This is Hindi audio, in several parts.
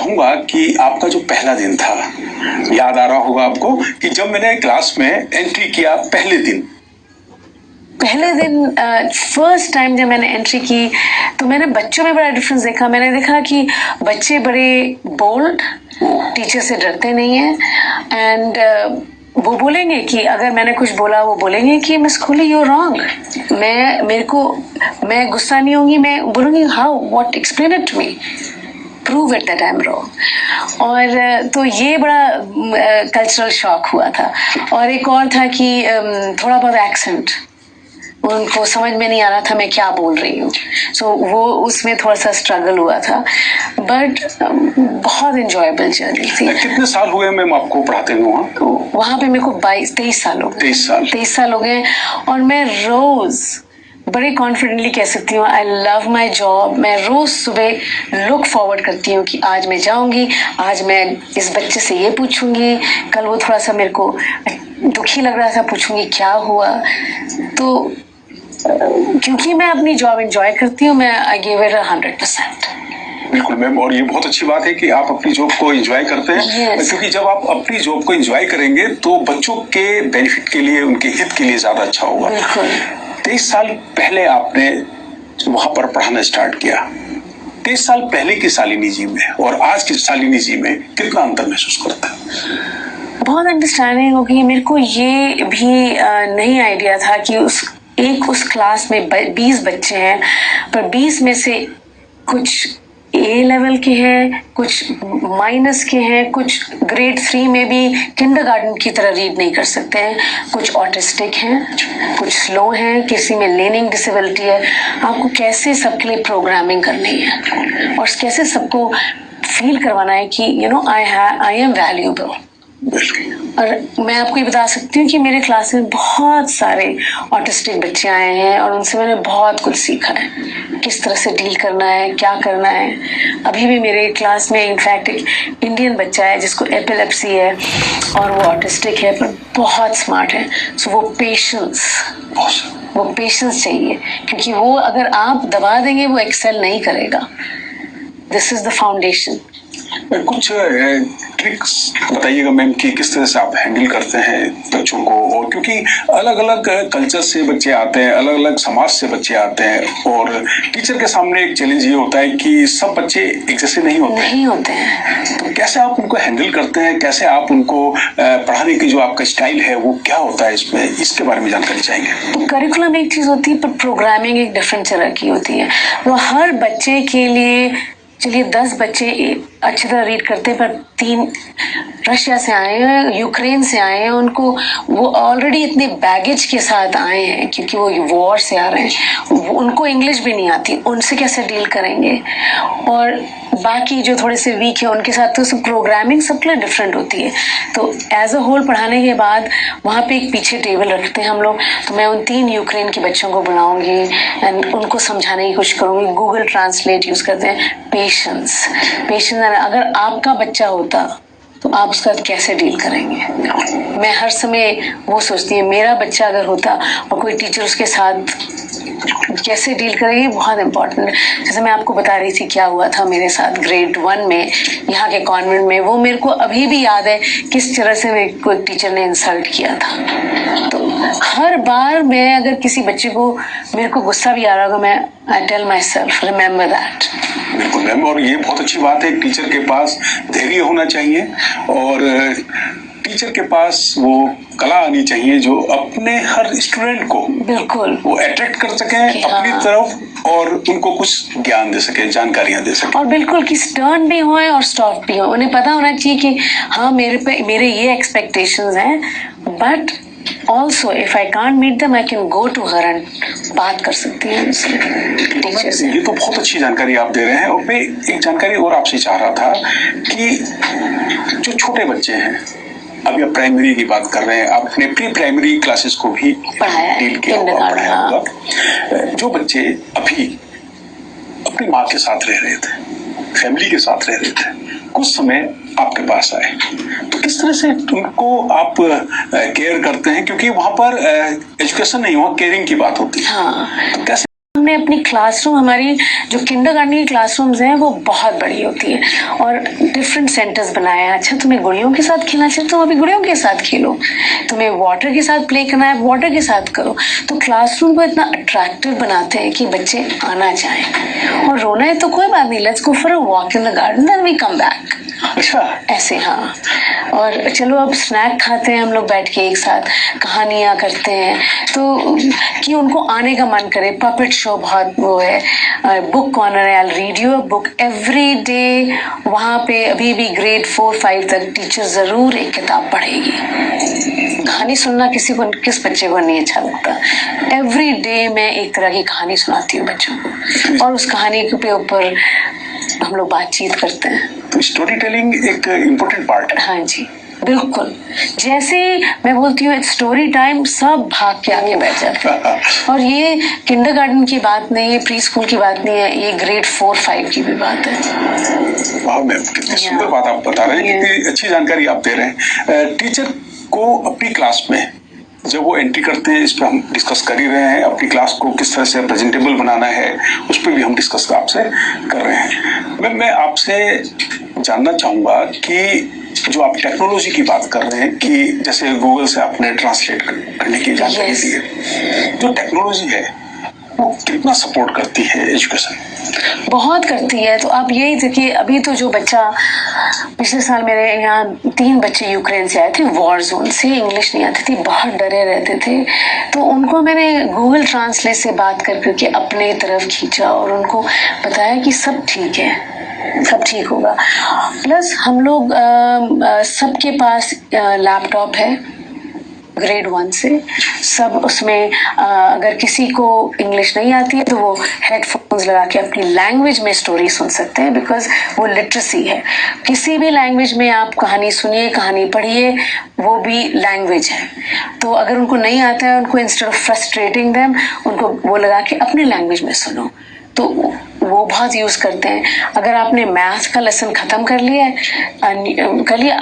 चाहूंगा कि आपका जो पहला दिन था, याद आ रहा होगा आपको कि जब मैंने क्लास में एंट्री किया पहले दिन फर्स्ट टाइम जब मैंने एंट्री की तो मैंने बच्चों में बड़ा डिफरेंस देखा। मैंने देखा कि बच्चे बड़े बोल्ड, टीचर से डरते नहीं हैं, एंड वो बोलेंगे कि अगर मैंने कुछ बोला वो बोलेंगे कि मिस कोहली यू रॉन्ग। मैं गुस्सा नहीं होंगी, मैं बोलूंगी how, what, explain it to me, prove it that I am wrong. और तो ये बड़ा कल्चरल शॉक हुआ था। और एक और था कि थोड़ा बहुत एक्सेंट, उनको समझ में नहीं आ रहा था मैं क्या बोल रही हूँ, सो वो उसमें थोड़ा सा स्ट्रगल हुआ था, बट बहुत एंजॉयबल जर्नी थी। कितने साल हुए मैम आपको पढ़ाते हुए वहाँ पे? मेरे को 23 साल हो गए। 23 साल हो गए, और मैं रोज बड़े कॉन्फिडेंटली कह सकती हूँ आई लव माई जॉब। मैं रोज सुबह लुक फॉरवर्ड करती हूँ कि आज मैं जाऊंगी, आज मैं इस बच्चे से ये पूछूंगी, कल वो थोड़ा सा मेरे को दुखी लग रहा था, पूछूंगी क्या हुआ। तो क्योंकि मैं अपनी जॉब एंजॉय करती हूँ, मैं आई गिव इट 100%। बिल्कुल मैम, और ये बहुत अच्छी बात है कि आप अपनी जॉब को एंजॉय करते हैं। yes. क्योंकि जब आप अपनी जॉब को एंजॉय करेंगे तो बच्चों के बेनिफिट के लिए, उनके हित के लिए ज्यादा अच्छा होगा। 23 साल पहले आपने वहां पर पढ़ाना स्टार्ट किया, 23 साल पहले की शालिनी जी में और आज की शालिनी जी में कितना अंतर महसूस करते हैं? बहुत अंडरस्टैंडिंग हो गई। मेरे को ये भी नहीं आइडिया था कि उस क्लास में 20 बच्चे हैं, पर 20 में से कुछ ए लेवल के हैं, कुछ माइनस के हैं, कुछ ग्रेड 3 में भी किंडरगार्टन की तरह रीड नहीं कर सकते हैं, कुछ ऑटिस्टिक हैं, कुछ स्लो हैं, किसी में लर्निंग डिसेबिलिटी है। आपको कैसे सबके लिए प्रोग्रामिंग करनी है और कैसे सबको फील करवाना है कि you know I am valuable. और मैं आपको ये बता सकती हूँ कि मेरे क्लास में बहुत सारे ऑटिस्टिक बच्चे आए हैं और उनसे मैंने बहुत कुछ सीखा है, किस तरह से डील करना है, क्या करना है। अभी भी मेरे क्लास में इनफैक्ट एक इंडियन बच्चा है जिसको एपिलेप्सी है और वो ऑटिस्टिक है पर बहुत स्मार्ट है। सो वो पेशेंस चाहिए, क्योंकि वो अगर आप दबा देंगे वो एक्सेल नहीं करेगा। This is the foundation. कुछ ट्रिक्स बताइएगा मैम कि किस तरह से आप हैंडल करते हैं बच्चों को, और क्योंकि अलग अलग कल्चर से बच्चे आते हैं, अलग अलग समाज से बच्चे आते हैं, और टीचर के सामने एक चैलेंज ये होता है कि सब बच्चे एक जैसे नहीं होते हैं। तो कैसे आप उनको हैंडल करते हैं, कैसे आप उनको पढ़ाने की जो आपका स्टाइल है वो क्या होता है, इसमें इसके बारे में जानकारी चाहेंगे। तो करिकुलम एक चीज होती है पर प्रोग्रामिंग एक डिफरेंट तरह की होती है। वो हर बच्चे के लिए, चलिए 10 बच्चे अच्छी तरह रीड करते हैं, पर 3 रशिया से आए हैं, यूक्रेन से आए हैं, उनको वो ऑलरेडी इतने बैगेज के साथ आए हैं क्योंकि वो वॉर से आ रहे हैं, उनको इंग्लिश भी नहीं आती, उनसे कैसे डील करेंगे। और बाकी जो थोड़े से वीक है उनके साथ तो सब प्रोग्रामिंग सबके लिए डिफरेंट होती है। तो एज अ होल पढ़ाने के बाद वहाँ पे एक पीछे टेबल रखते हैं हम लोग, तो मैं उन 3 यूक्रेन के बच्चों को बुलाऊंगी एंड उनको समझाने की कोशिश करूंगी। गूगल ट्रांसलेट यूज करते हैं। पेशेंस अगर आपका बच्चा होता तो आप उसके साथ कैसे डील करेंगे। मैं हर समय वो सोचती हूँ मेरा बच्चा अगर होता और कोई टीचर उसके साथ कैसे डील करेगी, बहुत इंपॉर्टेंट है। जैसे मैं आपको बता रही थी क्या हुआ था मेरे साथ ग्रेड 1 में यहाँ के कॉन्वेंट में, वो मेरे को अभी भी याद है किस तरह से मेरे को एक टीचर ने इंसल्ट किया था। तो हर बार मैं अगर किसी बच्चे को, मेरे को गुस्सा भी आ रहा होगा, मैं I tell myself remember that. बिल्कुल मैम, और ये बहुत अच्छी बात है, टीचर के पास धैर्य होना चाहिए और टीचर के पास वो कला आनी चाहिए जो अपने हर स्टूडेंट को बिल्कुल वो अट्रैक्ट कर सके अपनी तरफ और उनको कुछ ज्ञान दे सके, जानकारियां दे सके। और बिल्कुल कि स्टर्न भी हो और सॉफ्ट भी हो। उन्हें पता होना चाहिए कि हाँ मेरे ये एक्सपेक्टेशंस हैं, but also if I can't meet them I can go to her and बात कर सकती हूँ टीचर से। ये तो बहुत अच्छी जानकारी आप दे रहे हैं। और मैं एक जानकारी और आपसे चाह रहा था कि जो छोटे बच्चे हैं, अभी आप प्राइमरी की बात कर रहे हैं, आपने प्री प्राइमरी क्लासेस को भी डील किया होगा, पढ़ाया होगा। जो बच्चे अभी अपनी माँ के साथ रह रहे थे, फैमिली के साथ रह रहे थे, कुछ समय आपके पास आए, तो किस तरह से उनको आप केयर करते हैं, क्योंकि वहां पर एजुकेशन नहीं हुआ, केयरिंग की बात होती है। हाँ, तो कैसे हमने अपनी क्लासरूम, हमारी जो किंडरगार्टन की क्लासरूम्स हैं वो बहुत बड़ी होती है और डिफरेंट सेंटर्स बनाए हैं। अच्छा, तुम्हें गुड़ियों के साथ खेलना चाहिए तो अभी गुड़ियों के साथ खेलो, तुम्हें वाटर के साथ प्ले करना है वाटर के साथ करो। तो क्लासरूम को इतना अट्रैक्टिव बनाते हैं कि बच्चे आना चाहें। और रोना है तो कोई बात नहीं, let's go for a walk in the garden then we come back. अच्छा, ऐसे, हाँ। और चलो अब स्नैक खाते हैं हम लोग बैठ के एक साथ, कहानियां करते हैं, तो कि उनको आने का मन करे। पपेट शो बहुत वो है, बुक कॉर्नर है, I read you a book every day. वहाँ पे अभी भी ग्रेड 4-5 तक टीचर जरूर एक किताब पढ़ेगी। कहानी सुनना किस बच्चे को नहीं अच्छा लगता। एवरी डे मैं एक तरह की कहानी सुनाती हूँ बच्चों को, और उस कहानी के ऊपर हम लोग बातचीत करते हैं। तो स्टोरी टेलिंग एक इम्पोर्टेंट पार्ट है। हाँ जी, बिल्कुल। जैसे मैं बोलती हूँ स्टोरी टाइम, सब भाग के आके बैठ जाते हैं। और ये किंडरगार्टन की बात नहीं है, प्री स्कूल की बात नहीं है, ये ग्रेड 4-5 की भी बात है। वाह मैम, कितनी सुंदर बात आप बता रहे हैं, कितनी अच्छी जानकारी आप दे रहे हैं। टीचर को अपनी क्लास में जब वो एंट्री करते हैं, इस पर हम डिस्कस कर ही रहे हैं, अपनी क्लास को किस तरह से प्रेजेंटेबल बनाना है उस पर भी हम डिस्कस आपसे कर रहे हैं। मैं आपसे जानना चाहूँगा कि जो आप टेक्नोलॉजी की बात कर रहे हैं कि जैसे गूगल से आपने ट्रांसलेट करने की जानकारी दी है, जो टेक्नोलॉजी है वो कितना सपोर्ट करती है एजुकेशन? बहुत करती है। तो आप यही देखिए, अभी तो जो बच्चा, पिछले साल मेरे यहाँ 3 बच्चे यूक्रेन से आए थे, वॉर जोन से, इंग्लिश नहीं आती थी, बहुत डरे रहते थे। तो उनको मैंने गूगल ट्रांसलेट से बात करके अपने तरफ खींचा और उनको बताया कि सब ठीक है, सब ठीक होगा। प्लस हम लोग सबके पास लैपटॉप है ग्रेड 1 से, सब उसमें अगर किसी को इंग्लिश नहीं आती है तो वो हेडफोन्स लगा के अपनी लैंग्वेज में स्टोरी सुन सकते हैं, बिकॉज वो लिटरेसी है। किसी भी लैंग्वेज में आप कहानी सुनिए, कहानी पढ़िए, वो भी लैंग्वेज है। तो अगर उनको नहीं आता है, उनको इंस्टेड ऑफ फ्रस्ट्रेटिंग देम, उनको वो लगा के अपनी लैंग्वेज में सुनो, तो वो बहुत यूज करते हैं। अगर आपने मैथ का लेसन खत्म कर लिया है,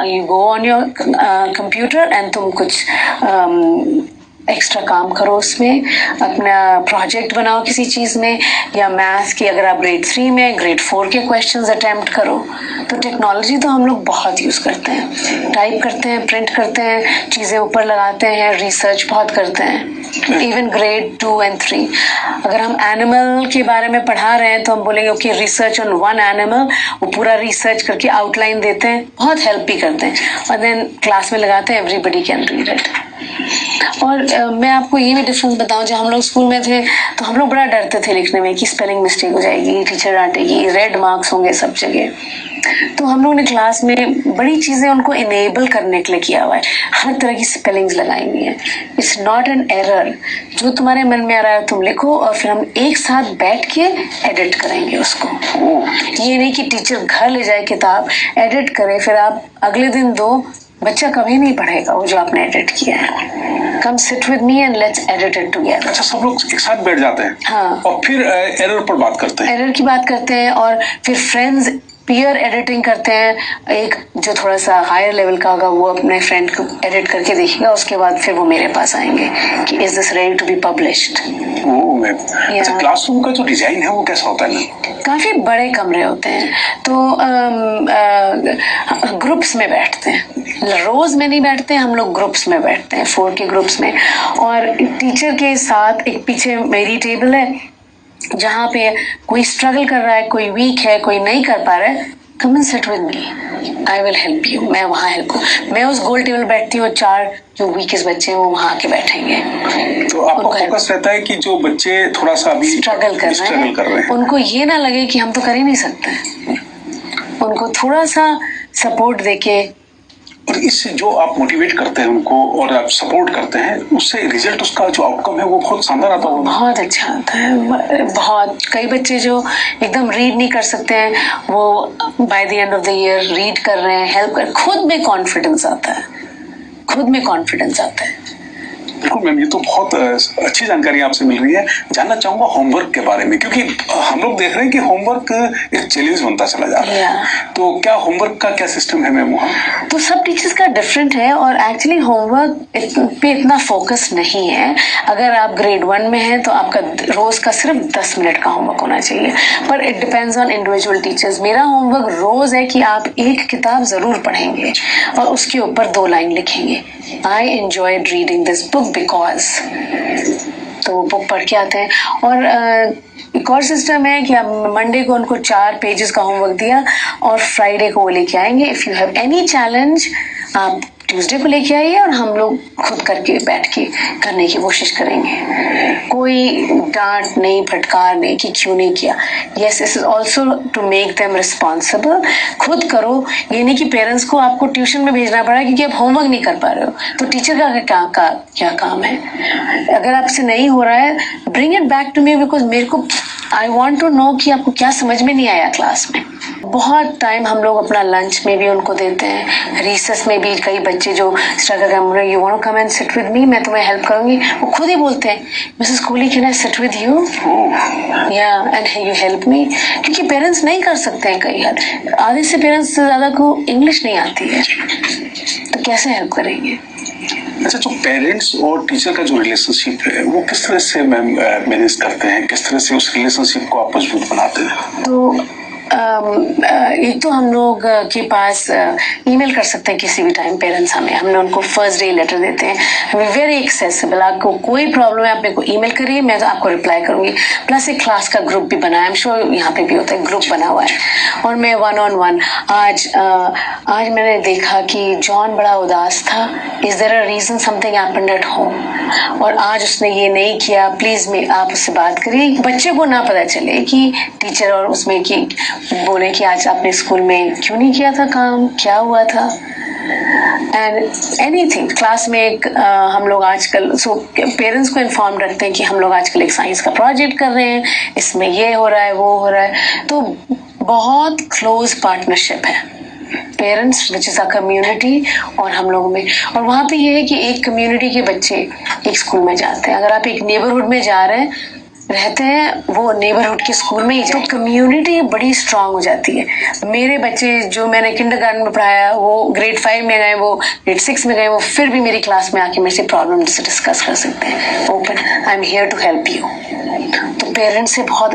you go on your computer and तुम कुछ एक्स्ट्रा काम करो, उसमें अपना प्रोजेक्ट बनाओ किसी चीज में, या मैथ की अगर आप ग्रेड 3 में, ग्रेड 4 के क्वेश्चंस अटेम्प्ट करो। तो टेक्नोलॉजी तो हम लोग बहुत यूज करते हैं, टाइप करते हैं, प्रिंट करते हैं, चीजें ऊपर लगाते हैं, रिसर्च बहुत करते हैं। इवन ग्रेड 2 और 3, अगर हम एनिमल के बारे में पढ़ा रहे हैं तो हम बोलेंगे ओके, रिसर्च ऑन 1 एनिमल, वो पूरा रिसर्च करके आउटलाइन देते हैं, बहुत हेल्प भी करते हैं, और देन क्लास में लगाते हैं, एवरीबडी कैन रीड इट। और मैं आपको ये भी डिफरेंस बताऊं, जब हम लोग स्कूल में थे तो हम लोग बड़ा डरते थे लिखने में कि स्पेलिंग मिस्टेक हो जाएगी, टीचर डांटेगी, रेड मार्क्स होंगे सब जगह। तो हम लोग ने क्लास में बड़ी चीजें उनको इनेबल करने के लिए किया हुआ है, हर तरह की स्पेलिंग्स लगाई हुई है। इट्स नॉट एन एरर, जो तुम्हारे मन में आ रहा है तुम लिखो, और फिर हम एक साथ बैठ के एडिट करेंगे उसको। ये नहीं कि टीचर घर ले जाए किताब, एडिट करे, फिर आप अगले दिन दो, बच्चा कभी नहीं पढ़ेगा वो जो आपने एडिट किया है। Come sit with me and let's edit it together. अच्छा, सब लोग एक साथ बैठ जाते हैं। हाँ। और फिर एरर पर बात करते हैं, एरर की बात करते हैं, और फिर फ्रेंड्स पीयर एडिटिंग करते हैं। एक जो थोड़ा सा हायर लेवल का होगा वो अपने फ्रेंड को एडिट करके देखेगा, उसके बाद फिर वो मेरे पास आएंगे कि is this ready to be published. अच्छा, क्लासरूम का जो डिजाइन है वो कैसा होता है? काफी बड़े कमरे होते हैं, तो ग्रुप्स में बैठते हैं, रोज में नहीं बैठते हैं हम लोग, ग्रुप्स में बैठते हैं, 4 के ग्रुप्स में। और टीचर के साथ एक पीछे मेरी टेबल है, जहाँ पे कोई स्ट्रगल कर रहा है, कोई वीक है, कोई नहीं कर पा रहा है, कम and sit with me, I will help you. मैं वहाँ हेल्प, मैं उस गोल टेबल बैठती हूँ, 4 जो वीकेस्ट बच्चे हैं वो वहाँ आके बैठेंगे। तो आपका फोकस रहता है कि जो बच्चे थोड़ा सा अभी स्ट्रगल कर रहे हैं, उनको ये ना लगे कि हम तो कर ही नहीं सकते, उनको थोड़ा सा सपोर्ट देके। और इससे जो आप मोटिवेट करते हैं उनको और आप सपोर्ट करते हैं, उससे रिजल्ट, उसका जो आउटकम है वो बहुत शानदार आता है। बहुत अच्छा आता है, बहुत। कई बच्चे जो एकदम रीड नहीं कर सकते हैं, वो by the end of the year read कर रहे हैं, हेल्प कर, खुद में कॉन्फिडेंस आता है, खुद में कॉन्फिडेंस आता है। बिल्कुल मैम, ये तो बहुत अच्छी जानकारी आपसे मिल रही है। जानना चाहूंगा होमवर्क के बारे में, क्योंकि हम लोग देख रहे हैं कि होमवर्क एक चैलेंज बनता चला जा रहा है। तो क्या होमवर्क का क्या सिस्टम है मैम वहाँ? तो सब टीचर्स का डिफरेंट है और एक्चुअली होमवर्क पे इतना फोकस नहीं है। अगर आप ग्रेड 1 में हैं तो आपका रोज का सिर्फ 10 मिनट का होमवर्क होना चाहिए, पर it depends on individual teachers. मेरा होमवर्क रोज है कि आप एक किताब जरूर पढ़ेंगे और उसके ऊपर 2 लाइन लिखेंगे। I enjoyed reading this book because, तो वो बुक पढ़ के आते हैं। और एक और सिस्टम है कि आप मंडे को उनको 4 पेजेस का होमवर्क दिया और फ्राइडे को वो लेके आएंगे। If you have any challenge आप ट्यूसडे को लेके आइए और हम लोग खुद करके बैठ के करने की कोशिश करेंगे। कोई डांट नहीं, फटकार नहीं कि क्यों नहीं किया। Yes, this is also to make them responsible. खुद करो, ये नहीं कि पेरेंट्स को आपको ट्यूशन में भेजना पड़ा क्योंकि आप होमवर्क नहीं कर पा रहे हो। तो टीचर का क्या काम है? अगर आपसे नहीं हो रहा है, bring it back to me, because मेरे को आई वॉन्ट टू नो कि आपको क्या समझ में नहीं आया क्लास में। बहुत टाइम हम लोग अपना लंच में भी उनको देते हैं, रिसेस में भी। कई बच्चे जो स्ट्रगल कर, you want to come and sit with me, मैं तुम्हें हेल्प करूंगी, वो खुद ही बोलते हैं Mrs Kohli can I sit with you, या एंड यू हेल्प मी। क्योंकि पेरेंट्स नहीं कर सकते हैं, कई हद आधे से पेरेंट्स से ज्यादा को इंग्लिश नहीं आती है, तो कैसे हेल्प करेंगे? अच्छा, जो पेरेंट्स और टीचर का जो रिलेशनशिप है वो किस तरह से मैम मैनेज करते हैं? किस तरह से उस रिलेशनशिप को आप मजबूत बनाते हैं? तो एक तो हम लोग के पास ईमेल कर सकते हैं किसी भी टाइम पेरेंट्स हमें, हमने उनको फर्स्ट डे लेटर देते हैं, हमें वेरी एक्सेसिबल। आपको कोई प्रॉब्लम है आप मेरे को ईमेल करिए, मैं तो आपको रिप्लाई करूंगी। प्लस एक क्लास का ग्रुप भी बना है, आई एम श्योर यहाँ पे भी होता है, ग्रुप बना हुआ है। और मैं 1-on-1 आज मैंने देखा कि जॉन बड़ा उदास था, is there a reason, something happened at home, और आज उसने ये नहीं किया, प्लीज आप उससे बात करिए। बच्चे को ना पता चले कि टीचर और उसमें कि बोले कि आज आपने स्कूल में क्यों नहीं किया था काम, क्या हुआ था, एंड एनीथिंग। क्लास में एक हम लोग आजकल पेरेंट्स को इन्फॉर्म रखते हैं कि हम लोग आजकल एक साइंस का प्रोजेक्ट कर रहे हैं, इसमें ये हो रहा है, वो हो रहा है। तो बहुत क्लोज पार्टनरशिप है parents which is a community और हम लोगों में। और वहाँ पे ये है कि एक कम्युनिटी के बच्चे एक स्कूल में जाते हैं। अगर आप एक नेबरहुड में जा रहे हैं, रहते हैं, वो नेबरहुड के स्कूल में ही, तो कम्युनिटी बड़ी स्ट्रांग हो जाती है। मेरे बच्चे जो मैंने किंडरगार्टन में पढ़ाया वो ग्रेड 5 में गए, वो ग्रेड 6 में गए, वो फिर भी मेरी क्लास में आके मेरे से प्रॉब्लम डिस्कस कर सकते हैं open, I am here to help you. तो पेरेंट्स से बहुत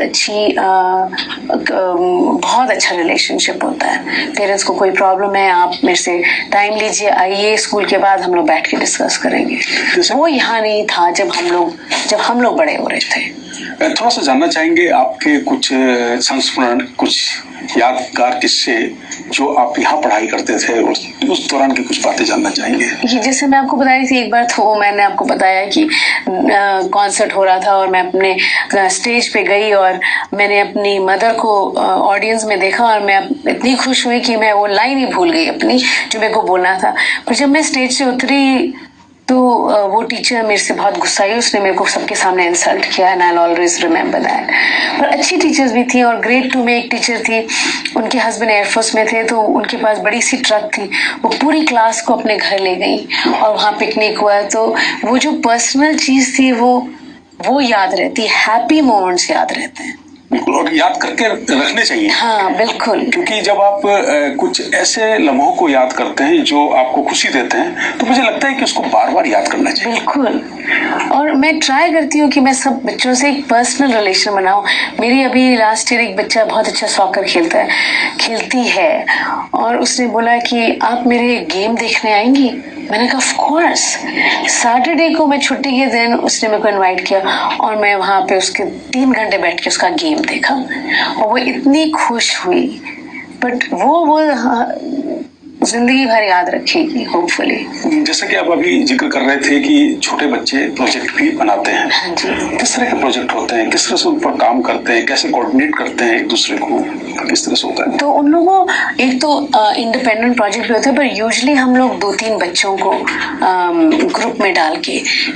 अच्छा रिलेशनशिप होता है। पेरेंट्स को कोई प्रॉब्लम है, आप मेरे से टाइम लीजिए, आइए, स्कूल के बाद हम लोग बैठ के डिस्कस करेंगे। वो यहाँ नहीं था जब हम लोग बड़े हो रहे थे। थोड़ा सा जानना चाहेंगे आपके कुछ संस्मरण, कुछ यादगार किस्से जो आप यहाँ पढ़ाई करते थे, उस दौरान की कुछ बातें जानना चाहेंगे। जैसे मैं आपको बता रही थी, एक बार तो मैंने आपको बताया कि कॉन्सर्ट हो रहा था और मैं अपने स्टेज पे गई और मैंने अपनी मदर को ऑडियंस में देखा और मैं इतनी खुश हुई कि मैं वो लाइन ही भूल गई अपनी जो मेरे को बोलना था। पर जब मैं स्टेज से उतरी तो वो टीचर मेरे से बहुत गुस्सा आई, उसने मेरे को सबके सामने इंसल्ट किया, and I will always remember that. पर अच्छी टीचर्स भी थी, और ग्रेड 2 में एक टीचर थी, उनके हस्बैंड एयरफोर्स में थे, तो उनके पास बड़ी सी ट्रक थी, वो पूरी क्लास को अपने घर ले गई और वहाँ पिकनिक हुआ। तो वो जो पर्सनल चीज थी वो याद रहती है, हैप्पी मोमेंट्स याद रहते हैं। बिल्कुल, और याद करके रखने चाहिए। हाँ बिल्कुल, क्योंकि जब आप कुछ ऐसे लम्हों को याद करते हैं जो आपको खुशी देते हैं, तो मुझे लगता है कि उसको बार बार याद करना चाहिए। बिल्कुल, और मैं ट्राई करती हूँ कि मैं सब बच्चों से एक पर्सनल रिलेशन बनाऊं। मेरी अभी लास्ट ईयर एक बच्चा बहुत अच्छा सॉकर खेलती है, और उसने बोला कि आप मेरे गेम देखने आएंगी। मैंने कहा ऑफ कोर्स। सैटरडे को मैं छुट्टी के दिन उसने मेरे को इनवाइट किया और मैं वहाँ पे उसके 3 घंटे बैठ के उसका गेम देखा, और वो इतनी खुश हुई। बट वो जिंदगी भर याद रखेगी होपफुली। जैसे कि आप अभी जिक्र कर रहे थे कि छोटे बच्चे प्रोजेक्ट भी बनाते हैं। हाँ जी। किस तरह के प्रोजेक्ट होते हैं, किस तरह से उन पर काम करते हैं, कैसे कोऑर्डिनेट करते हैं एक दूसरे को, किस तरह से होता है? तो उन लोगों एक तो इंडिपेंडेंट प्रोजेक्ट भी होते हैं, पर यूजुअली हम लोग 2-3 बच्चों को ग्रुप में डाल के,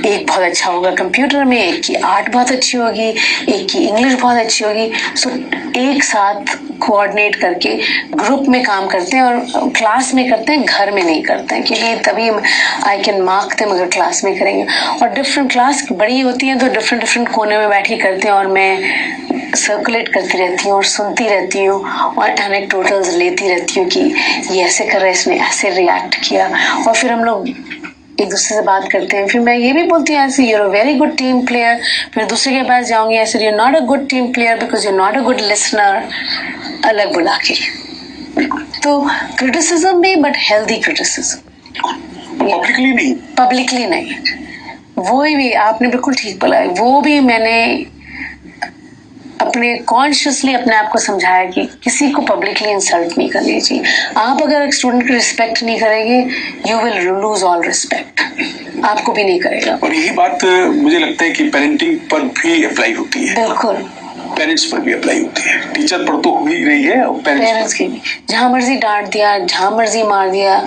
एक बहुत अच्छा होगा कंप्यूटर में, एक की आर्ट बहुत अच्छी होगी, एक की इंग्लिश बहुत अच्छी होगी, सो एक साथ कोऑर्डिनेट करके ग्रुप में काम करते हैं और क्लास में करते हैं, घर में नहीं करते हैं, क्योंकि तभी आई कैन मार्क देम अगर क्लास में करेंगे। और डिफरेंट क्लास बड़ी होती हैं तो डिफरेंट डिफरेंट कोने में बैठ के करते हैं और मैं सर्कुलेट करती रहती हूँ और सुनती रहती हूँ और एनेक्डोटल्स लेती रहती हूँ कि ये ऐसे कर रहा है, इसने ऐसे रिएक्ट किया, और फिर हम लोग एक दूसरे से बात करते हैं। फिर मैं ये भी बोलती हूँ ऐसे, you're a very good team player. फिर दूसरे के पास जाऊंगी ऐसे, you're not a good team player because you're not a good listener, अलग बुला के। तो क्रिटिसिज्म भी, बट हेल्दी क्रिटिसिज्म, पब्लिकली नहीं। पब्लिकली नहीं। वो भी आपने बिल्कुल ठीक बोला है, वो भी मैंने अपने कॉन्शियसली अपने आप को समझाया कि किसी को पब्लिकली इंसल्ट नहीं करनी चाहिए। आप अगर एक स्टूडेंट की रिस्पेक्ट नहीं करेंगे, you will lose all respect, आपको भी नहीं करेगा। और यही बात मुझे लगता है कि पेरेंटिंग पर भी अप्लाई होती है। बिल्कुल, पेरेंट्स पर भी अप्लाई होती है। टीचर पर तो हो ही रही है और पेरेंट्स की भी, जहां मर्जी डांट दिया, जहां मर्जी मार दिया,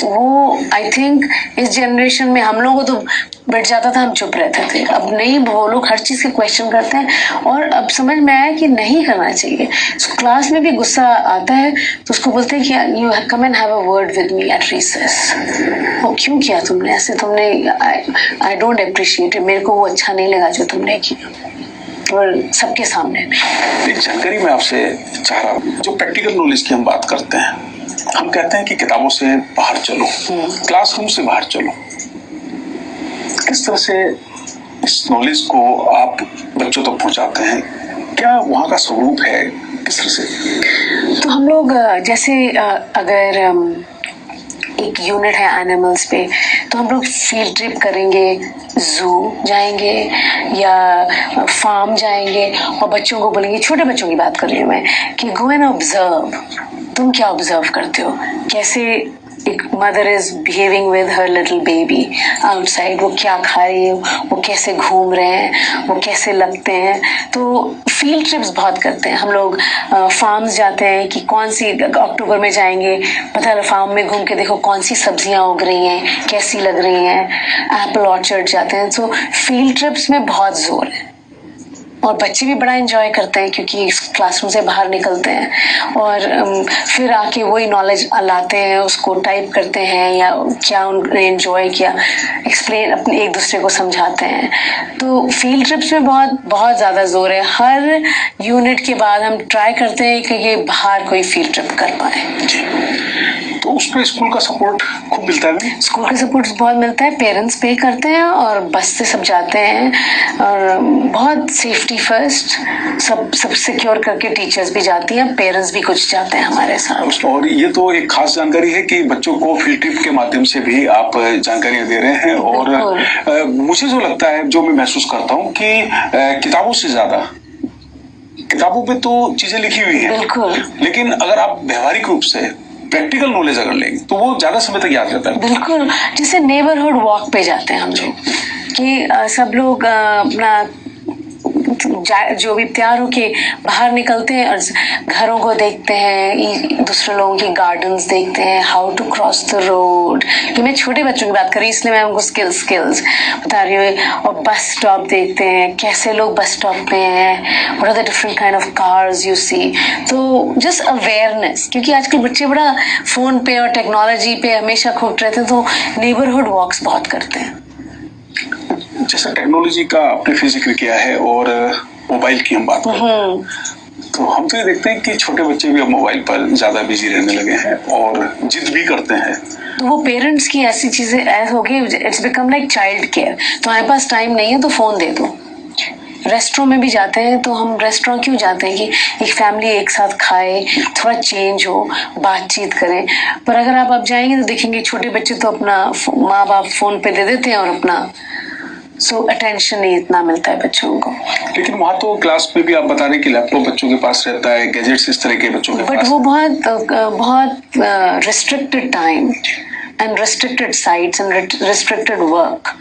वो आई थिंक इस जनरेशन में हम लोगों को तो बैठ जाता था, हम चुप रहते थे। अब नहीं, वो लोग हर चीज के क्वेश्चन करते हैं और अब समझ में आया कि नहीं करना चाहिए। क्लास में भी गुस्सा आता है तो उसको बोलते हैं कि you come and have a word with me at recess. वो क्यों किया तुमने ऐसे, तुमने आई डोंट अप्रिशिएट, मेरे को वो अच्छा नहीं लगा जो तुमने किया, और सबके सामने। एक जानकारी मैं आपसे चाह रहा हूँ, जो प्रैक्टिकल नॉलेज की हम बात करते हैं, हम कहते हैं कि किताबों से बाहर चलो, क्लासरूम से बाहर चलो। किस तरह से इस नॉलेज को आप बच्चों तक पहुंचाते हैं? क्या वहाँ का स्वरूप है, किस तरह से? तो हम लोग जैसे अगर एक यूनिट है एनिमल्स पे, तो हम लोग फील्ड ट्रिप करेंगे, जू जाएंगे या फार्म जाएंगे और बच्चों को बोलेंगे, छोटे बच्चों की बात कर रही हूँ मैं, कि गो एंड ऑब्जर्व। तुम क्या ऑब्जर्व करते हो, कैसे एक mother is behaving with her little baby outside, वो क्या खा रही है, वो कैसे घूम रहे हैं, वो कैसे लगते हैं। तो फील्ड ट्रिप्स बहुत करते हैं हम लोग। फार्म्स जाते हैं कि कौन सी, अक्टूबर में जाएंगे, पता है फार्म में घूम के देखो कौन सी सब्जियां उग रही हैं, कैसी लग रही हैं। एप्पल ऑर्चर्ड जाते हैं। तो फील्ड ट्रिप्स में बहुत जोर है और बच्चे भी बड़ा एंजॉय करते हैं क्योंकि क्लासरूम से बाहर निकलते हैं और फिर आके वही नॉलेज लाते हैं, उसको टाइप करते हैं या क्या उन्होंने एंजॉय किया, एक्सप्लेन अपने एक दूसरे को समझाते हैं। तो फील्ड ट्रिप्स में बहुत बहुत ज़्यादा जोर है। हर यूनिट के बाद हम ट्राई करते हैं कि ये बाहर कोई फील्ड ट्रिप कर पाए। तो उसमें स्कूल का सपोर्ट खूब मिलता है? स्कूल का सपोर्ट बहुत मिलता है, पेरेंट्स पे करते हैं और बस से सब जाते हैं और बहुत सेफ्टी फर्स्ट, सब सिक्योर करके टीचर्स भी जाती हैं, पेरेंट्स भी कुछ जाते हैं हमारे साथ। और ये तो एक खास जानकारी है कि बच्चों को फील्ड ट्रिप के माध्यम से भी आप जानकारियां दे रहे हैं। और मुझे जो लगता है, जो मैं महसूस करता हूँ कि किताबों से ज्यादा, किताबों पे तो चीजें लिखी हुई हैं, बिल्कुल, लेकिन अगर आप व्यवहारिक रूप से प्रैक्टिकल नॉलेज अगर लेंगे तो वो ज्यादा समय तक याद रहता है। बिल्कुल, जैसे नेबरहुड वॉक पे जाते हैं हम लोग कि सब लोग अपना जो भी तैयार होके बाहर निकलते हैं और घरों को देखते हैं, दूसरे लोगों की गार्डन्स देखते हैं, how to cross the road. कि मैं छोटे बच्चों की बात कर रही हूँ इसलिए मैं उनको स्किल्स बता रही हूँ। और बस स्टॉप देखते हैं, कैसे लोग बस स्टॉप पे हैं, what are the different kind of cars you see. तो जस्ट अवेयरनेस, क्योंकि आजकल बच्चे बड़ा फोन पे और टेक्नोलॉजी पे हमेशा खूब रहते हैं, तो नेबरहुड वॉक्स बहुत करते हैं। जैसे टेक्नोलॉजी का आपने फिर जिक्र किया है और मोबाइल की हम बात करें, तो हम तो ये देखते हैं कि छोटे बच्चे भी अब मोबाइल पर ज्यादा बिजी रहने लगे हैं और जिद भी करते हैं। तो वो पेरेंट्स की ऐसी चीजें ऐसे हो गई, it's become like child care. तो हमारे पास टाइम नहीं है तो फोन दे दो। रेस्टोरेंट में भी जाते हैं तो हम रेस्टोरेंट क्यों जाते हैं कि एक फैमिली एक साथ खाए, थोड़ा चेंज हो, बातचीत करें। पर अगर आप अब जाएंगे तो देखेंगे छोटे बच्चे तो अपना माँ बाप फोन पे दे देते हैं और अपना अटेंशन नहीं इतना मिलता है बच्चों को। लेकिन वहाँ तो क्लास में भी आप बता रहे हैं कि लैपटॉप बच्चों के पास रहता है, गैजेट्स इस तरह के बच्चों के बट पास। वो बहुत restricted time and restricted sites and restricted work.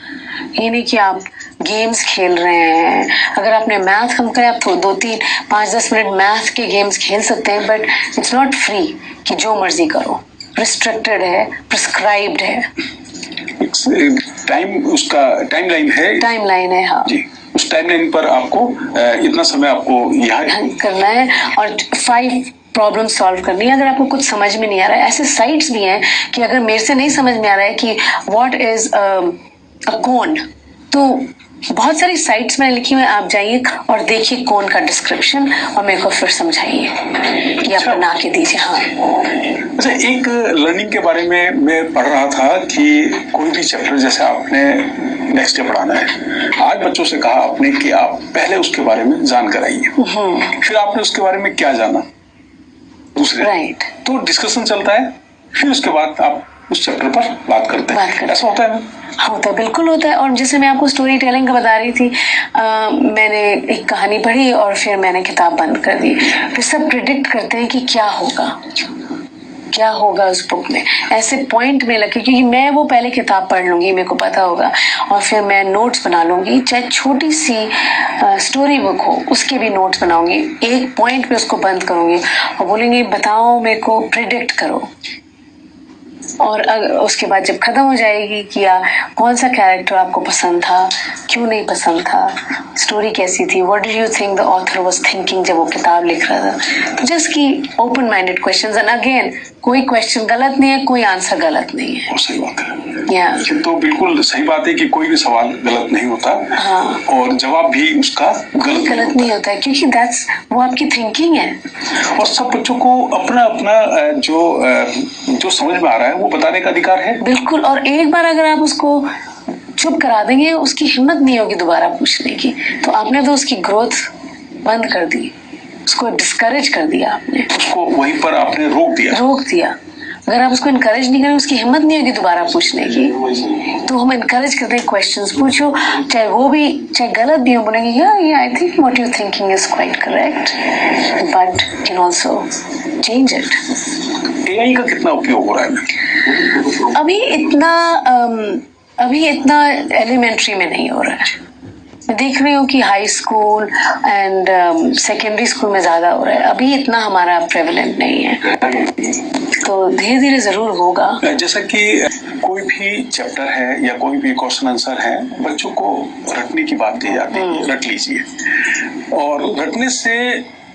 ये नहीं कि आप गेम्स खेल रहे हैं। अगर आपने मैथ कम करें, आप 2-3-5-10 मिनट मैथ के गेम्स खेल सकते हैं, बट इट्स नॉट फ्री कि जो मर्जी करो। रिस्ट्रिक्टेड है, प्रिस्क्राइब्ड है, टाइम, उसका टाइमलाइन है। टाइमलाइन है, हाँ जी। उस उस टाइमलाइन पर आपको इतना समय आपको यहाँ करना है और 5 प्रॉब्लम सॉल्व करनी है। अगर आपको कुछ समझ में नहीं आ रहा है, ऐसे साइट्स भी हैं कि अगर मेरे से नहीं समझ में आ रहा है कि व्हाट इज अ कोन, तो बहुत सारी साइट्स मैंने लिखी हुई, आप जाइए और देखिए कोन का डिस्क्रिप्शन और मेरे को फिर समझाइए या बना के दीजिए। हाँ, अच्छा, एक लर्निंग के बारे में मैं पढ़ रहा था कि कोई भी चैप्टर जैसे आपने नेक्स्ट डे पढ़ाना है, आज बच्चों से कहा आपने कि आप पहले उसके बारे में जानकर आइए, फिर आपने उसके बारे में क्या जाना दूसरे, राइट, तो डिस्कशन चलता है, फिर उसके बाद आप उस चैप्टर पर बात करते हैं। ऐसा होता है ना? होता है, बिल्कुल होता है। और जैसे मैं आपको स्टोरी टेलिंग का बता रही थी, मैंने एक कहानी पढ़ी और फिर मैंने किताब बंद कर दी। फिर सब प्रिडिक्ट करते हैं कि क्या होगा उस बुक में, ऐसे पॉइंट में लगे, क्योंकि मैं वो पहले किताब पढ़ लूंगी, मेरे को पता होगा, और फिर मैं नोट्स बना लूंगी, चाहे छोटी सी स्टोरी बुक हो उसके भी नोट्स बनाऊंगी। एक पॉइंट पे उसको बंद करूंगी और बोलेंगे बताओ मेरे को, प्रिडिक्ट करो। और उसके बाद जब खत्म हो जाएगी कि कौन सा कैरेक्टर आपको पसंद था, क्यों नहीं पसंद था, स्टोरी कैसी थी, what did you think the author was thinking जब वो किताब लिख रहा था। तो जस्ट की open minded questions, and again कोई क्वेश्चन गलत नहीं है, कोई आंसर गलत नहीं है। वो सही बात है। ये तो बिल्कुल सही बात है कि कोई भी सवाल गलत नहीं होता। हाँ। और जवाब भी उसका गलत नहीं होता है, क्योंकि दैट्स वो आपकी थिंकिंग है। और सब बच्चों को अपना अपना जो समझ में आ रहा है वो बताने का अधिकार है। बिल्कुल। और एक बार अगर आप उसको चुप करा देंगे, उसकी हिम्मत नहीं होगी दोबारा पूछने की, तो आपने तो उसकी ग्रोथ बंद कर दी, उसको डिस्करेज कर दिया आपने, उसको वहीं पर आपने रोक दिया। अगर आप उसको इनकरेज नहीं करें, उसकी हिम्मत नहीं होगी दोबारा पूछने की। तो हम इनकरेज करते हैं, क्वेश्चंस पूछो, चाहे वो भी, चाहे गलत भी हो, बोलेंगे ये I think what you thinking is quite correct, but can also change it. AI का कितना उपयोग हो रहा है? अभी इतना एलिमेंट्री में नहीं हो रहा है। मैं देख रही हूँ कि high school and secondary school में ज्यादा हो रहा है, अभी इतना हमारा प्रेवलेंट नहीं है, तो धीरे धीरे जरूर होगा। जैसा कि कोई भी चैप्टर है या कोई भी क्वेश्चन आंसर है, बच्चों को रटने की बात दी जाती है, रट लीजिए, और रटने से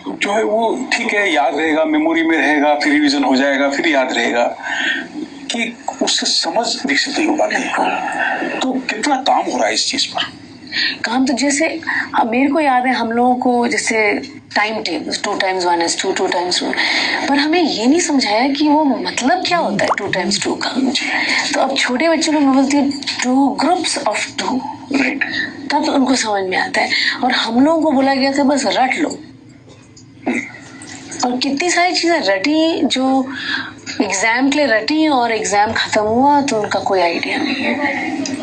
जो है वो ठीक है, याद रहेगा, मेमोरी में रहेगा, फिर रिवीजन हो जाएगा, फिर याद रहेगा, कि उससे समझ विकसित नहीं हो पाती। तो कितना काम हो रहा है इस चीज पर? काम तो जैसे मेरे को याद है, हम लोगों को जैसे time table 2 times 1 is 2, 2 times 2, पर हमें ये नहीं समझाया कि वो मतलब क्या होता है 2 times 2 का। तो अब छोटे बच्चों को मैं बोलती हूँ 2 groups of 2, तब तो उनको समझ में आता है। और हम लोगों को बोला गया था बस रट लो, और कितनी सारी चीजें रटी जो एग्जाम के लिए रटी और एग्जाम खत्म हुआ तो उनका कोई आइडिया नहीं है।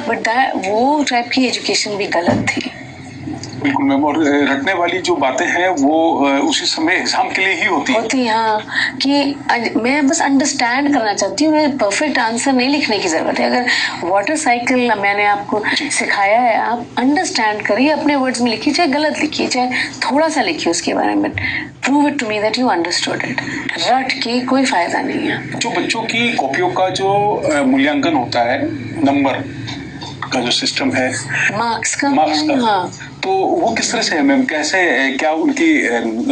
बट वो टाइप की एजुकेशन भी गलत थी। बिल्कुल मैम, और रटने वाली जो बातें हैं वो उसी समय एग्जाम के लिए ही होती है। हाँ, कि मैं बस अंडरस्टैंड करना चाहती हूँ, मैं परफेक्ट आंसर नहीं लिखने की जरूरत है। अगर वाटर साइकिल मैंने आपको सिखाया है, आप अंडरस्टैंड करिए, अपने वर्ड्स में लिखिए, चाहे गलत लिखिए, चाहे थोड़ा सा लिखिए उसके बारे में, prove it to me that you understood it. रट के कोई फायदा नहीं है। जो बच्चों की कॉपियों का जो मूल्यांकन होता है, नंबर का जो सिस्टम है, मार्क्स का, हाँ, तो वो किस तरह से है मैम? कैसे, क्या उनकी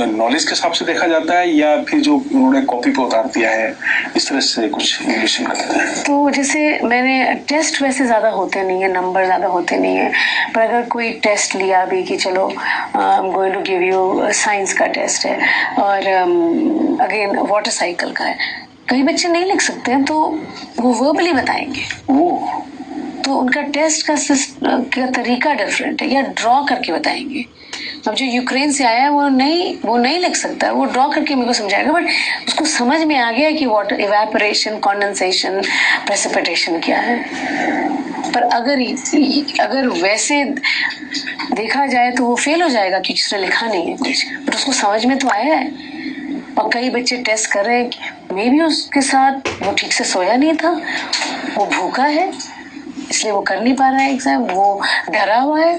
नॉलेज के हिसाब से देखा जाता है, या फिर जो उन्होंने कॉपी पे उतार दिया है, इस तरह से कुछ इंग्लिश में करते हैं? तो जैसे मैंने टेस्ट वैसे ज्यादा होते नहीं है, नंबर ज्यादा होते नहीं है, पर अगर कोई टेस्ट लिया भी कि चलो I am going to give you science का टेस्ट है, और अगेन वाटर साइकिल का है, कई बच्चे नहीं लिख सकते हैं तो वो वर्बली बताएंगे, तो उनका टेस्ट का तरीका डिफरेंट है, या ड्रॉ करके बताएंगे। अब जो यूक्रेन से आया है वो नहीं लिख सकता, वो ड्रॉ करके मेरे को समझाएगा, बट उसको समझ में आ गया कि वाटर इवेपोरेशन, कंडेंसेशन, प्रेसिपिटेशन क्या है। पर अगर वैसे देखा जाए तो वो फेल हो जाएगा क्योंकि उसने लिखा नहीं है कुछ, बट उसको समझ में तो आया है। और कई बच्चे टेस्ट कर रहे हैं, मे बी उसके साथ वो ठीक से सोया नहीं था, वो भूखा है इसलिए वो कर नहीं पा रहा है एग्जाम, वो डरा हुआ है,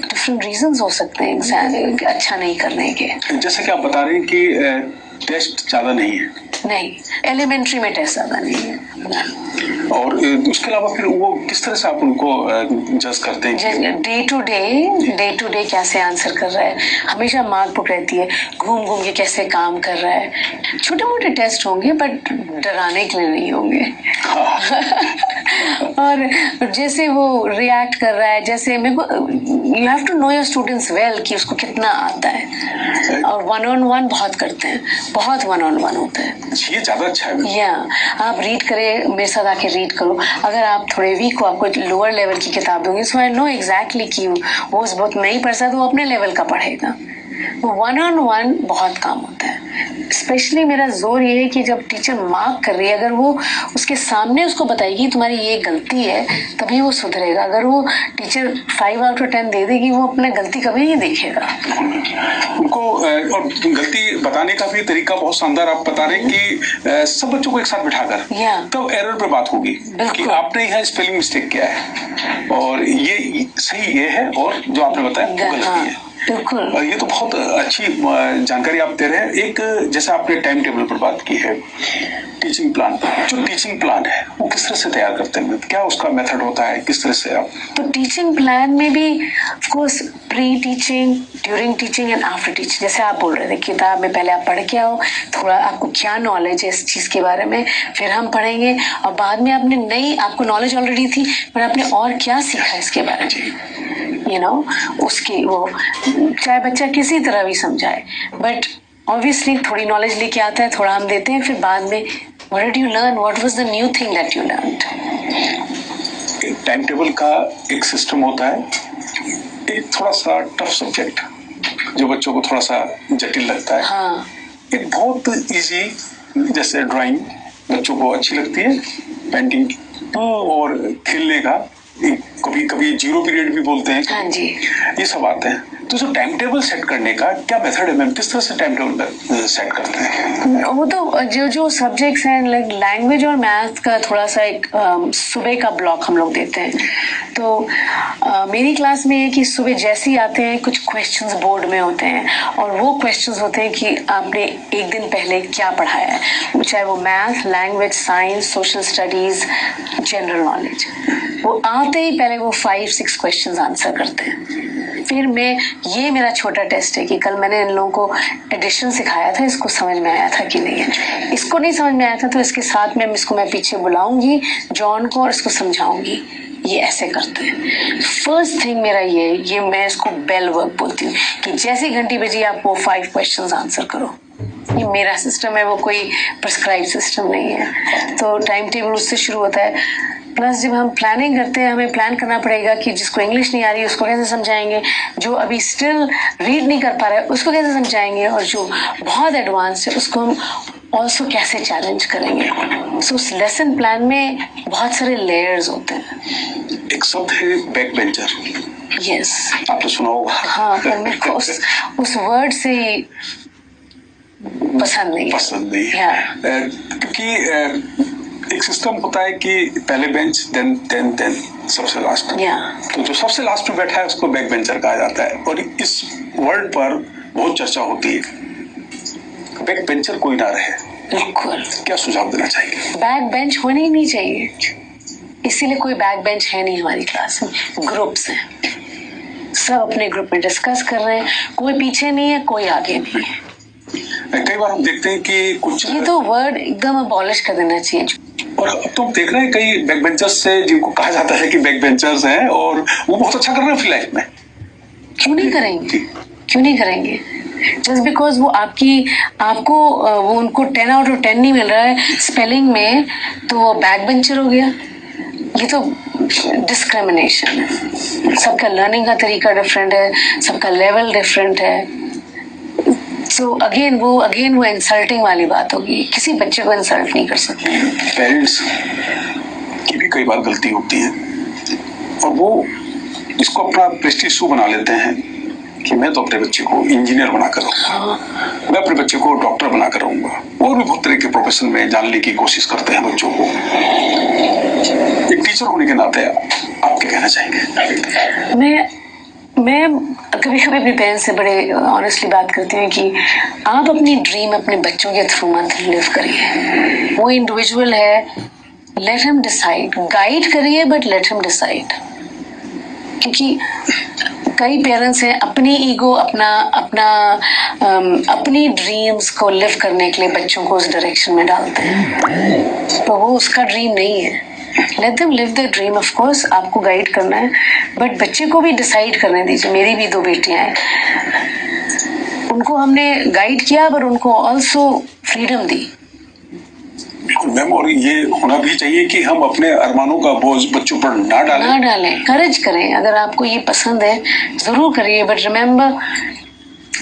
डिफरेंट रीजंस हो सकते हैं एग्जाम अच्छा नहीं करने के। जैसे कि आप बता रहे हैं कि टेस्ट ज्यादा नहीं है, नहीं, एलिमेंट्री में टेस्ट ज्यादा नहीं है। और उसके अलावा फिर वो किस तरह से आप उनको जज करते हैं? डे टू डे कैसे आंसर कर रहा है, हमेशा मार्क बुक रहती है, घूम घूम के कैसे काम कर रहा है। छोटे मोटे टेस्ट होंगे बट डराने के लिए नहीं होंगे। और जैसे वो रिएक्ट कर रहा है, जैसे मेरे को you have to know your students well कि उसको कितना आता है। और 1-on-1 बहुत करते हैं, बहुत 1-on-1 होता है। ये ज्यादा अच्छा है। या आप रीड करें, मेरे साथ आके रीड करो। अगर आप थोड़े वीक हो, आपको लोअर लेवल की किताब दूंगी, सो आई नो एग्जैक्टली कि वो बहुत नहीं पढ़ सकता, वो अपने लेवल का पढ़ेगा। 1-on-1 बहुत काम होता है। स्पेशली मेरा जोर ये है कि जब टीचर मार्क कर रही है, अगर वो उसके सामने उसको बताएगी तुम्हारी ये गलती है, तभी वो सुधरेगा। अगर वो टीचर 5/10 दे देगी, वो अपना गलती कभी नहीं देखेगा। उनको और गलती बताने का भी तरीका बहुत शानदार आप बता रहे हैं कि सब बच्चों को एक साथ बिठाकर तब एरर पे बात होगी कि आपने यहाँ स्पेलिंग मिस्टेक किया है और ये सही ये है और जो आपने बताया वो गलती है। बिल्कुल, ये तो बहुत अच्छी जानकारी आप दे रहे हैं। एक जैसे आपने टाइम टेबल पर बात की है, टीचिंग प्लान, जो टीचिंग प्लान है वो किस तरह से तैयार करते हैं, क्या उसका मेथड होता है, किस तरह से आप? तो टीचिंग प्लान में भी of course pre teaching, during teaching and after teaching, जैसे आप बोल रहे थे किताब में पहले आप पढ़ के आओ, थोड़ा आपको क्या नॉलेज है इस चीज के बारे में, फिर हम पढ़ेंगे। और बाद में आपने नई, आपको नॉलेज ऑलरेडी थी पर आपने और क्या सीखा इसके बारे में, यू नो, उसकी वो चाहे बच्चा किसी तरह भी समझाए, बट ऑब्वियसली थोड़ी नॉलेज लेके आता है, थोड़ा हम देते हैं, फिर बाद में what did you learn, what was the new thing that you learned? Time table का एक सिस्टम होता है, एक थोड़ा सा टफ सब्जेक्ट जो बच्चों को थोड़ा सा जटिल लगता है। हाँ, एक बहुत इजी, जैसे ड्राइंग बच्चों को अच्छी लगती है, पेंटिंग और खेलने का कभी कभी 0 पीरियड भी बोलते हैं। हाँ जी, ये सब आते हैं। तो जो टाइम टेबल सेट करने का क्या मेथड है मैम, किस तरह से टाइम टेबल सेट करते हैं? वो तो जो सब्जेक्ट्स हैं, लाइक लैंग्वेज और मैथ का थोड़ा सा एक सुबह का ब्लॉक हम लोग देते हैं। तो मेरी क्लास में है कि सुबह जैसे ही आते हैं कुछ क्वेश्चंस बोर्ड में होते हैं और वो क्वेश्चंस होते हैं कि आपने एक दिन पहले क्या पढ़ाया है, चाहे वो math, language, science, social studies, general knowledge. वो आते ही पहले वो 5-6 क्वेश्चंस आंसर करते हैं। फिर ये मेरा छोटा टेस्ट है कि कल मैंने इन लोगों को एडिशन सिखाया था, इसको समझ में आया था कि नहीं है। इसको नहीं समझ में आया था तो इसके साथ में इसको मैं पीछे बुलाऊंगी जॉन को और इसको समझाऊंगी, ये ऐसे करते हैं। फर्स्ट थिंग मेरा ये मैं इसको बेल वर्क बोलती हूँ कि जैसी घंटी बजी आप वो 5 क्वेश्चंस आंसर करो। ये मेरा सिस्टम है, वो कोई प्रिस्क्राइब सिस्टम नहीं है। तो टाइम टेबल उससे शुरू होता है। प्लस जब हम प्लानिंग करते हैं, हमें प्लान करना पड़ेगा कि जिसको इंग्लिश नहीं आ रही है उसको कैसे समझाएंगे, जो अभी स्टिल रीड नहीं कर पा रहा है उसको कैसे समझाएंगे, और जो बहुत एडवांस है उसको हम ऑल्सो कैसे चैलेंज करेंगे। सो उस लेसन प्लान में बहुत सारे लेयर्स होते हैं। एक शब्द है बैक बेंचर। यस, आपने सुना होगा। हाँ, पर मेरे को उस वर्ड से पसंद नहीं है। क्योंकि एक सिस्टम होता है कि पहले बेंच, देन सबसे लास्ट। तो जो सबसे लास्ट में बैठा है उसको बैक बेंचर कहा जाता है। और इस वर्ड पर बहुत चर्चा होती है। बैक बेंचर कोई ना रहे, बिल्कुल। क्या सुझाव देना चाहिए? बैक बेंच होनी ही नहीं चाहिए, इसीलिए कोई बैक बेंच है नहीं हमारी क्लास में। ग्रुप्स हैं, सब अपने ग्रुप में डिस्कस कर रहे हैं, कोई पीछे नहीं है, कोई आगे नहीं है। कई बार हम देखते हैं कि कुछ, ये तो वर्ड एकदम अबॉलिश कर देना चाहिए। और अब तो हम देख रहे हैं कई बैक बेंचर्स से जिनको कहा जाता है कि बैक बेंचर्स हैं और वो बहुत अच्छा कर रहे हैं अपनी लाइफ में। क्यों नहीं करेंगे, क्यों नहीं करेंगे? जस्ट बिकॉज वो आपको वो उनको 10 out of 10 नहीं मिल रहा है स्पेलिंग में तो वो बैक बेंचर हो गया। ये तो डिस्क्रिमिनेशन है। सबका लर्निंग का तरीका डिफरेंट है, सबका लेवल डिफरेंट है। सो अगेन वो इंसल्टिंग वाली बात होगी, किसी बच्चे को इंसल्ट नहीं कर सकते। पेरेंट्स की भी कई बार गलती होती है और वो इसको अपना प्रेस्टीज शो बना लेते हैं कि मैं तो अपने बच्चे को इंजीनियर बनाकर रहूंगा, मैं अपने बच्चे को डॉक्टर बनाकर रहूंगा। और भी बहुत तरह के प्रोफेशन में जानने की कोशिश करते हैं बच्चों को। एक टीचर होने के नाते आप क्या कहना चाहेंगे? मैं कभी कभी अपने पेरेंट्स से बड़े ऑनेस्टली बात करती हूँ कि आप अपनी ड्रीम अपने बच्चों के थ्रू मत लिव करिए। वो इंडिविजुअल है, लेट हिम डिसाइड, गाइड करिए बट लेट हिम डिसाइड। क्योंकि कई पेरेंट्स हैं अपनी ईगो अपनी ड्रीम्स को लिव करने के लिए बच्चों को उस डायरेक्शन में डालते हैं, तो वो उसका ड्रीम नहीं है। Let them live the dream. Of course आपको गाइड करना है बट बच्चे को भी डिसाइड करने दीजिए। मेरी भी 2 बेटियां हैं, उनको हमने गाइड किया पर उनको ऑल्सो फ्रीडम दी। मैम, और ये होना भी चाहिए कि हम अपने अरमानों का बोझ बच्चों पर ना डालें। करेज करें। अगर आपको ये पसंद है जरूर करिए, but remember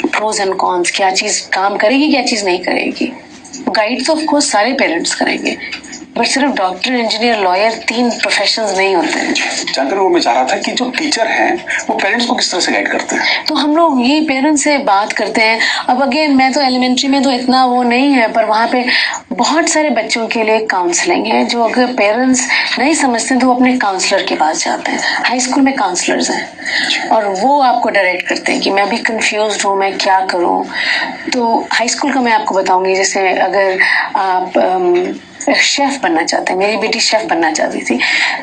pros and cons, क्या चीज काम करेगी क्या चीज नहीं करेगी। गाइड तो ऑफ कोर्स सारे पेरेंट्स करेंगे, बट सिर्फ डॉक्टर, इंजीनियर, लॉयर 3 प्रोफेशंस नहीं होते हैं। जानकर वो मैं चाह रहा था कि जो टीचर हैं वो पेरेंट्स को किस तरह से गाइड करते हैं? तो हम लोग ये पेरेंट्स से बात करते हैं। अब अगेन मैं तो एलिमेंट्री में तो इतना वो नहीं है, पर वहाँ पे बहुत सारे बच्चों के लिए काउंसलिंग है, जो अगर पेरेंट्स नहीं समझते तो वो अपने काउंसलर के पास जाते हैं। हाई स्कूल में काउंसलर्स हैं और वो आपको डायरेक्ट करते हैं कि मैं भी कंफ्यूज्ड हूँ, मैं क्या करूँ। तो हाई स्कूल का मैं आपको बताऊंगी, जैसे अगर आप शेफ बनना चाहते हैं, मेरी बेटी शेफ बनना चाहती थी,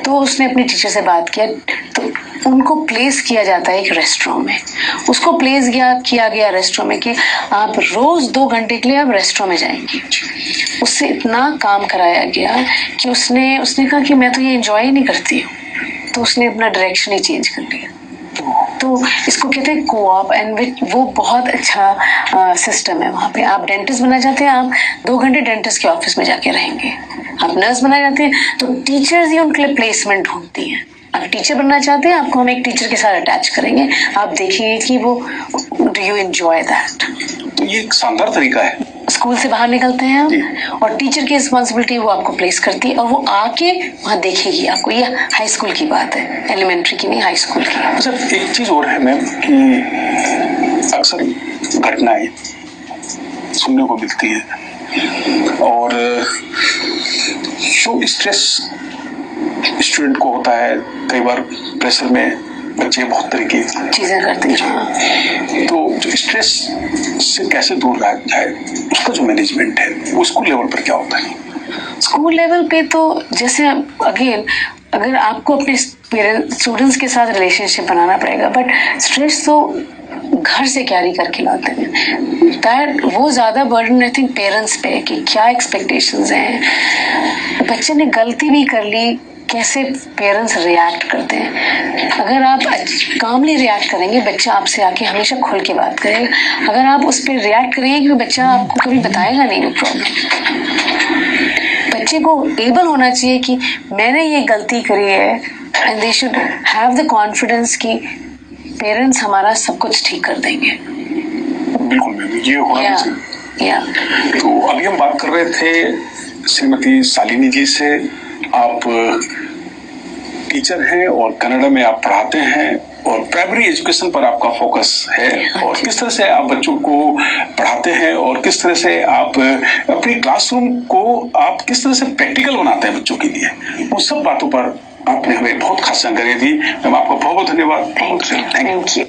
तो उसने अपनी टीचर से बात किया, तो उनको प्लेस किया जाता है एक रेस्टोरेंट में। उसको प्लेस किया गया रेस्टोरेंट में कि आप रोज 2 घंटे के लिए आप रेस्टोरेंट में जाएंगी। उससे इतना काम कराया गया कि उसने कहा कि मैं तो ये एंजॉय ही नहीं करती हूँ, तो उसने अपना डायरेक्शन ही चेंज कर लिया। तो इसको कहते हैं कोऑप, एंड वो बहुत अच्छा सिस्टम है। वहाँ पे आप डेंटिस्ट बनना चाहते हैं, आप 2 घंटे डेंटिस्ट के ऑफिस में जाके रहेंगे। आप नर्स बनना चाहते हैं तो टीचर्स ही उनके लिए प्लेसमेंट ढूंढती हैं। आप टीचर बनना चाहते हैं, आपको हम एक टीचर के साथ अटैच करेंगे, आप देखिए कि वो डू यू एंजॉय दैट। तो ये एक शानदार तरीका है। स्कूल से बाहर निकलते हैं हम और टीचर की रिस्पॉन्सिबिलिटी वो आपको प्लेस करती है और वो आके वहाँ देखेगी आपको। ये हाई स्कूल की बात है, एलिमेंट्री की नहीं, हाई स्कूल की। अच्छा, एक चीज और है मैम कि अक्सर घटनाएं सुनने को मिलती है और जो स्ट्रेस स्टूडेंट को होता है, कई बार प्रेशर में बच्चे बहुत तरह की चीजें करते हैं। तो जो स्ट्रेस से कैसे दूर रहा जाए, उसका जो मैनेजमेंट है वो स्कूल लेवल पर क्या होता है? स्कूल लेवल पे तो जैसे अगेन अगर आपको अपने स्टूडेंट्स के साथ रिलेशनशिप बनाना पड़ेगा, बट स्ट्रेस तो घर से कैरी करके लाते हैं। दैट वो ज्यादा बर्डन आई थिंक पेरेंट्स पे है कि क्या एक्सपेक्टेशंस हैं। बच्चे ने गलती भी कर ली, कैसे पेरेंट्स रिएक्ट करते हैं। अगर आप कामली रिएक्ट करेंगे, बच्चा आपसे आके हमेशा खुल के बात करेगा। अगर आप उस पर रिएक्ट करेंगे कि बच्चा आपको कभी बताएगा नहीं वो प्रॉब्लम। बच्चे को एबल होना चाहिए कि मैंने ये गलती करी है, and they should have the confidence कि पेरेंट्स हमारा सब कुछ ठीक कर देंगे। बिल्कुल मैम, ये होना चाहिए। तो अभी हम बात कर रहे थे श्रीमती शालिनी जी से। आप टीचर हैं और कनाडा में आप पढ़ाते हैं और प्राइमरी एजुकेशन पर आपका फोकस है, और किस तरह से आप बच्चों को पढ़ाते हैं और किस तरह से आप अपनी क्लासरूम को आप किस तरह से प्रैक्टिकल बनाते हैं बच्चों के लिए, उन सब बातों पर आपने हमें बहुत खास जानकारी दी। मैम, आपका बहुत बहुत धन्यवाद। Thank you.